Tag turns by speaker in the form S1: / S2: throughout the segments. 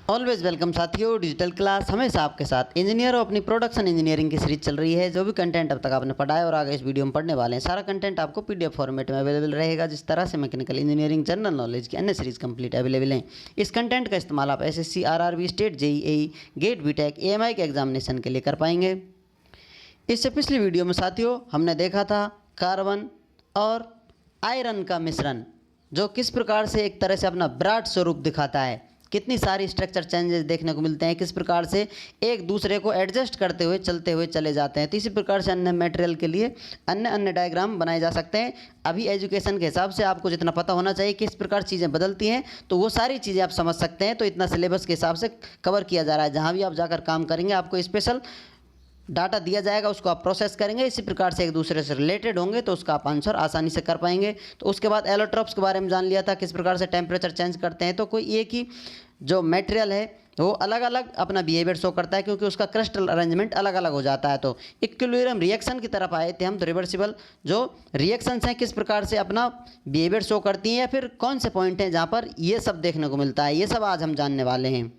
S1: Always welcome साथियों, digital class हमेशा आपके साथ। इंजीनियर और अपनी प्रोडक्शन इंजीनियरिंग की सीरीज चल रही है। जो भी कंटेंट अब तक आपने पढ़ा है और आगे इस वीडियो में पढ़ने वाले हैं, सारा कंटेंट आपको पीडीएफ फॉर्मेट में अवेलेबल रहेगा। जिस तरह से मैकेनिकल इंजीनियरिंग जनरल नॉलेज की अन्य सीरीज कंप्लीट अवेलेबल हैं। इस कंटेंट का इस्तेमाल आप SSC, RRB, state, JEE, GATE, BTech, AMI के एग्जामिनेशन के लिए कर पाएंगे। इससे पिछली वीडियो में साथियों हमने देखा था कार्बन और आयरन का मिश्रण, जो किस प्रकार से एक तरह से अपना ब्रॉड स्वरूप दिखाता है, कितनी सारी स्ट्रक्चर चेंजेस देखने को मिलते हैं, किस प्रकार से एक दूसरे को एडजस्ट करते हुए चलते हुए चले जाते हैं। तो इसी प्रकार से अन्य मटेरियल के लिए अन्य डायग्राम बनाए जा सकते हैं। अभी एजुकेशन के हिसाब से आपको जितना पता होना चाहिए किस प्रकार चीज़ें बदलती हैं, तो वो सारी चीज़ें आप समझ सकते हैं। तो इतना सिलेबस के हिसाब से कवर किया जा रहा है। जहाँ भी आप जाकर काम करेंगे आपको स्पेशल डाटा दिया जाएगा, उसको आप प्रोसेस करेंगे। इसी प्रकार से एक दूसरे से रिलेटेड होंगे तो उसका आप आंसर आसानी से कर पाएंगे। तो उसके बाद एलोट्रॉप्स के बारे में जान लिया था, किस प्रकार से टेम्परेचर चेंज करते हैं। तो कोई एक ही जो मटेरियल है वो अलग अलग अपना बिहेवियर शो करता है, क्योंकि उसका क्रिस्टल अरेंजमेंट अलग अलग हो जाता है। तो इक्विलिब्रियम रिएक्शन की तरफ आए थे हम। तो रिवर्सिबल जो रिएक्शंस हैं किस प्रकार से अपना बिहेवियर शो करती हैं, या फिर कौन से पॉइंट हैं जहाँ पर ये सब देखने को मिलता है, ये सब आज हम जानने वाले हैं।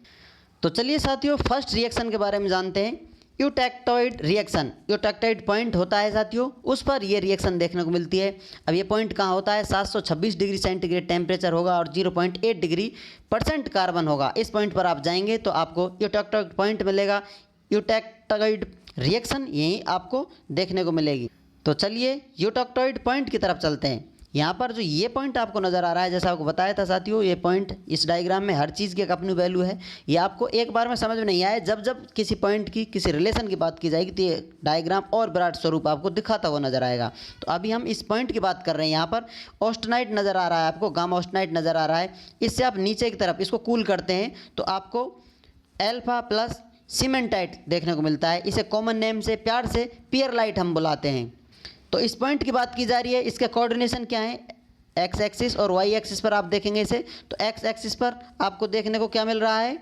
S1: तो चलिए साथियों, फर्स्ट रिएक्शन के बारे में जानते हैं, यूटेक्टोइड रिएक्शन। यूटेक्टोइड पॉइंट होता है साथियों, उस पर ये रिएक्शन देखने को मिलती है। अब ये पॉइंट कहाँ होता है, 726 डिग्री सेंटीग्रेड टेम्परेचर होगा और 0.8 डिग्री % कार्बन होगा। इस पॉइंट पर आप जाएंगे तो आपको यूटेक्टोइड पॉइंट मिलेगा। यूटेक्टोइड रिएक्शन यहीं आपको देखने को मिलेगी। तो चलिए यूटेक्टोइड पॉइंट की तरफ चलते हैं। यहाँ पर जो ये पॉइंट आपको नज़र आ रहा है, जैसा आपको बताया था साथियों, ये पॉइंट इस डायग्राम में हर चीज़ की एक अपनी वैल्यू है। ये आपको एक बार में समझ में नहीं आए, जब जब किसी पॉइंट की किसी रिलेशन की बात की जाएगी तो ये डायग्राम और ब्रॉड स्वरूप आपको दिखाता हुआ नजर आएगा। तो अभी हम इस पॉइंट की बात कर रहे हैं। यहाँ पर ऑस्टेनाइट नज़र आ रहा है आपको, गामा ऑस्टेनाइट नज़र आ रहा है। इससे आप नीचे की तरफ इसको कूल करते हैं तो आपको अल्फा प्लस सीमेंटाइट देखने को मिलता है। इसे कॉमन नेम से प्यार से पियरलाइट हम बुलाते हैं। तो इस पॉइंट की बात की जा रही है, इसका कोऑर्डिनेशन क्या है, एक्स एक्सिस और वाई एक्सिस पर आप देखेंगे इसे। तो एक्स एक्सिस पर आपको देखने को क्या मिल रहा है,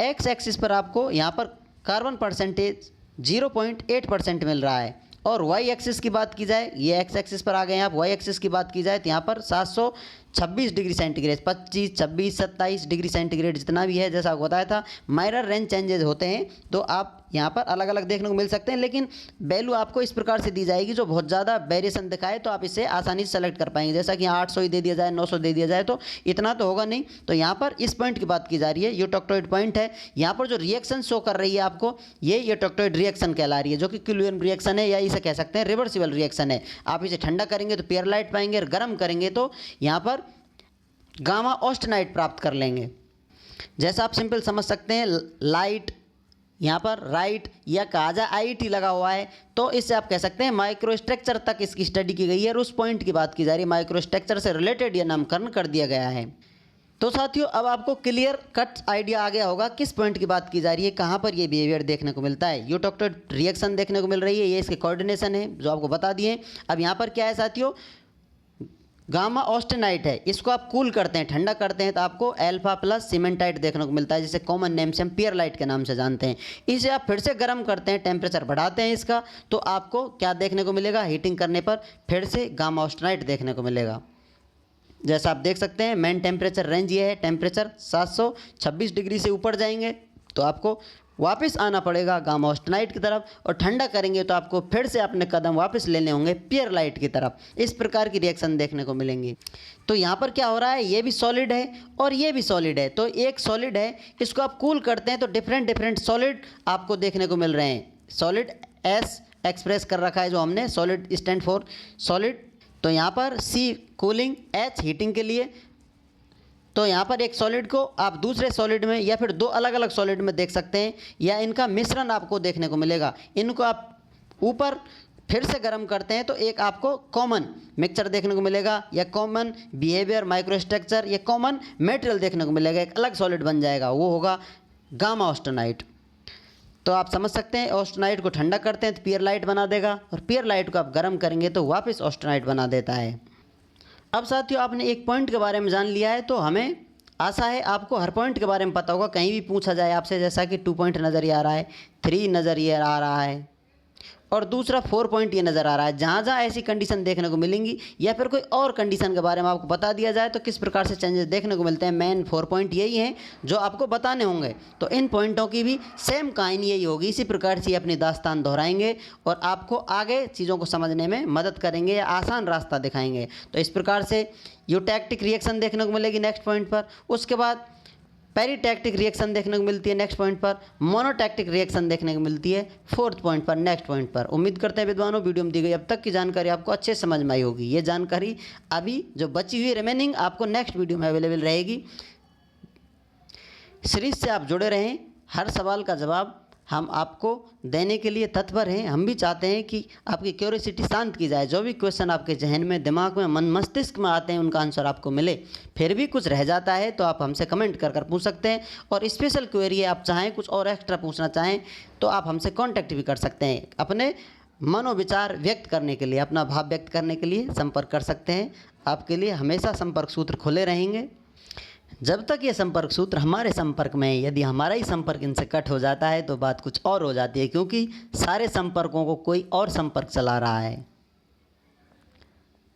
S1: एक्स एक्सिस पर आपको यहाँ पर कार्बन परसेंटेज 0.8% मिल रहा है। और वाई एक्सिस की बात की जाए, ये एक्स एक्सिस पर आ गए हैं आप। वाई एक्सिस की बात की जाए तो यहाँ पर 726 डिग्री सेंटीग्रेड, 25, 26, 27 डिग्री सेंटीग्रेड जितना भी है, जैसा आपको बताया था माइनर रेंज चेंजेस होते हैं। तो आप यहाँ पर अलग अलग देखने को मिल सकते हैं, लेकिन वैल्यू आपको इस प्रकार से दी जाएगी जो बहुत ज़्यादा वेरिएशन दिखाए तो आप इसे आसानी से सेलेक्ट कर पाएंगे। जैसा कि यहाँ 800 ही दे दिया जाए, 900 दे दिया जाए तो इतना तो होगा नहीं। तो यहाँ पर इस पॉइंट की बात की जा रही है, यूटेक्टोइड पॉइंट है। यहाँ पर जो रिएक्शन शो कर रही है आपको, ये यूटेक्टोइड रिएक्शन कहला रही है, जो कि इक्विलिब्रियम रिएक्शन है, या इसे कह सकते हैं रिवर्सिबल रिएक्शन है। आप इसे ठंडा करेंगे तो पियरलाइट पाएंगे और गर्म करेंगे तो यहाँ पर गामा ऑस्टेनाइट प्राप्त कर लेंगे। जैसा आप सिंपल समझ सकते हैं, लाइट यहाँ पर राइट या कहा जाए आईटी लगा हुआ है, तो इससे आप कह सकते हैं माइक्रो स्ट्रक्चर तक इसकी स्टडी की गई है और उस पॉइंट की बात की जा रही है। माइक्रो स्ट्रक्चर से रिलेटेड यह नामकरण कर दिया गया है। तो साथियों, अब आपको क्लियर कट आइडिया आ गया होगा किस पॉइंट की बात की जा रही है, कहाँ पर ये बिहेवियर देखने को मिलता है। यूटेक्टोइड रिएक्शन देखने को मिल रही है, ये इसके कोऑर्डिनेशन है जो आपको बता दिए। अब यहाँ पर क्या है साथियों, गामा ऑस्टेनाइट है, इसको आप कूल करते हैं, ठंडा करते हैं तो आपको अल्फा प्लस सीमेंटाइट देखने को मिलता है, जिसे कॉमन नेम से हम पियरलाइट के नाम से जानते हैं। इसे आप फिर से गर्म करते हैं, टेम्परेचर बढ़ाते हैं इसका, तो आपको क्या देखने को मिलेगा, हीटिंग करने पर फिर से गामा ऑस्टेनाइट देखने को मिलेगा। जैसा आप देख सकते हैं मेन टेम्परेचर रेंज ये है, टेम्परेचर 726 डिग्री से ऊपर जाएंगे तो आपको वापस आना पड़ेगा गामा ऑस्टेनाइट की तरफ, और ठंडा करेंगे तो आपको फिर से अपने कदम वापस लेने होंगे पियरलाइट की तरफ। इस प्रकार की रिएक्शन देखने को मिलेंगी। तो यहाँ पर क्या हो रहा है, ये भी सॉलिड है और ये भी सॉलिड है। तो एक सॉलिड है, इसको आप कूल करते हैं तो डिफरेंट सॉलिड आपको देखने को मिल रहे हैं। सॉलिड एस एक्सप्रेस कर रखा है जो हमने, सॉलिड स्टैंड फॉर सॉलिड। तो यहाँ पर सी कूलिंग, एच हीटिंग के लिए। तो यहाँ पर एक सॉलिड को आप दूसरे सॉलिड में या फिर दो अलग अलग सॉलिड में देख सकते हैं, या इनका मिश्रण आपको देखने को मिलेगा। इनको आप ऊपर फिर से गर्म करते हैं तो एक आपको कॉमन मिक्सचर देखने को मिलेगा, या कॉमन बिहेवियर, माइक्रोस्ट्रक्चर, या कॉमन मटेरियल देखने को मिलेगा। एक अलग सॉलिड बन जाएगा, वो होगा गामा ऑस्टेनाइट। तो आप समझ सकते हैं, ऑस्टेनाइट को ठंडा करते हैं तो पियरलाइट बना देगा, और पियरलाइट को आप गर्म करेंगे तो वापस ऑस्टेनाइट बना देता है। अब साथियों, आपने एक पॉइंट के बारे में जान लिया है, तो हमें आशा है आपको हर पॉइंट के बारे में पता होगा। कहीं भी पूछा जाए आपसे, जैसा कि 2 पॉइंट नज़र आ रहा है, 3 नज़र आ रहा है, और दूसरा 4 पॉइंट ये नज़र आ रहा है, जहाँ जहाँ ऐसी कंडीशन देखने को मिलेंगी या फिर कोई और कंडीशन के बारे में आपको बता दिया जाए तो किस प्रकार से चेंजेस देखने को मिलते हैं। मेन 4 पॉइंट यही हैं जो आपको बताने होंगे। तो इन पॉइंटों की भी सेम कहानी यही होगी, इसी प्रकार से अपनी दास्तान दोहराएंगे और आपको आगे चीज़ों को समझने में मदद करेंगे या आसान रास्ता दिखाएंगे। तो इस प्रकार से यूटैक्टिक रिएक्शन देखने को मिलेगी नेक्स्ट पॉइंट पर। उसके बाद पेरीटैक्टिक रिएक्शन देखने को मिलती है नेक्स्ट पॉइंट पर। मोनोटैक्टिक रिएक्शन देखने को मिलती है 4th पॉइंट पर, नेक्स्ट पॉइंट पर। उम्मीद करते हैं विद्वानों वीडियो में दी गई अब तक की जानकारी आपको अच्छे समझ में आई होगी। ये जानकारी अभी जो बची हुई रिमेनिंग आपको नेक्स्ट वीडियो में अवेलेबल रहेगी। सीरीज से आप जुड़े रहें, हर सवाल का जवाब हम आपको देने के लिए तत्पर हैं। हम भी चाहते हैं कि आपकी क्यूरियोसिटी शांत की जाए, जो भी क्वेश्चन आपके जहन में, दिमाग में, मन मस्तिष्क में आते हैं उनका आंसर आपको मिले। फिर भी कुछ रह जाता है तो आप हमसे कमेंट कर पूछ सकते हैं, और स्पेशल क्वेरी आप चाहें कुछ और एक्स्ट्रा पूछना चाहें तो आप हमसे कॉन्टैक्ट भी कर सकते हैं। अपने मनोविचार व्यक्त करने के लिए, अपना भाव व्यक्त करने के लिए संपर्क कर सकते हैं। आपके लिए हमेशा संपर्क सूत्र खुले रहेंगे। जब तक ये संपर्क सूत्र हमारे संपर्क में है, यदि हमारा ही संपर्क इनसे कट हो जाता है तो बात कुछ और हो जाती है, क्योंकि सारे संपर्कों को कोई और संपर्क चला रहा है।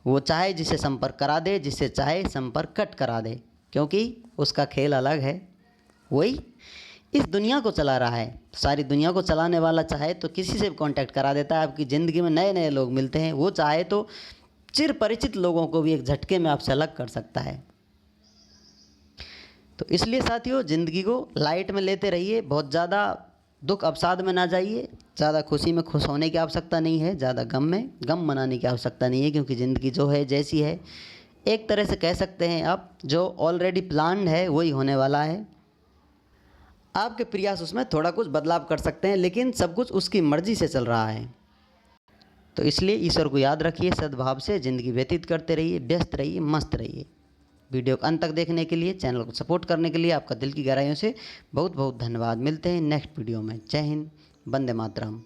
S1: वो चाहे जिसे संपर्क करा दे, जिसे चाहे संपर्क कट करा दे, क्योंकि उसका खेल अलग है। वही इस दुनिया को चला रहा है। सारी दुनिया को चलाने वाला चाहे तो किसी से भी कांटेक्ट करा देता है। आपकी ज़िंदगी में नए नए लोग मिलते हैं। वो चाहे तो चिर परिचित लोगों को भी एक झटके में आपसे अलग कर सकता है। तो इसलिए साथियों, ज़िंदगी को लाइट में लेते रहिए, बहुत ज़्यादा दुख अवसाद में ना जाइए। ज़्यादा खुशी में खुश होने की आवश्यकता नहीं है, ज़्यादा गम में गम मनाने की आवश्यकता नहीं है, क्योंकि ज़िंदगी जो है जैसी है, एक तरह से कह सकते हैं आप, जो ऑलरेडी प्लान्ड है वही होने वाला है। आपके प्रयास उसमें थोड़ा कुछ बदलाव कर सकते हैं, लेकिन सब कुछ उसकी मर्ज़ी से चल रहा है। तो इसलिए ईश्वर को याद रखिए, सद्भाव से ज़िंदगी व्यतीत करते रहिए, व्यस्त रहिए, मस्त रहिए। वीडियो को अंत तक देखने के लिए, चैनल को सपोर्ट करने के लिए आपका दिल की गहराइयों से बहुत बहुत धन्यवाद। मिलते हैं नेक्स्ट वीडियो में। जय हिंद, वंदे मातरम।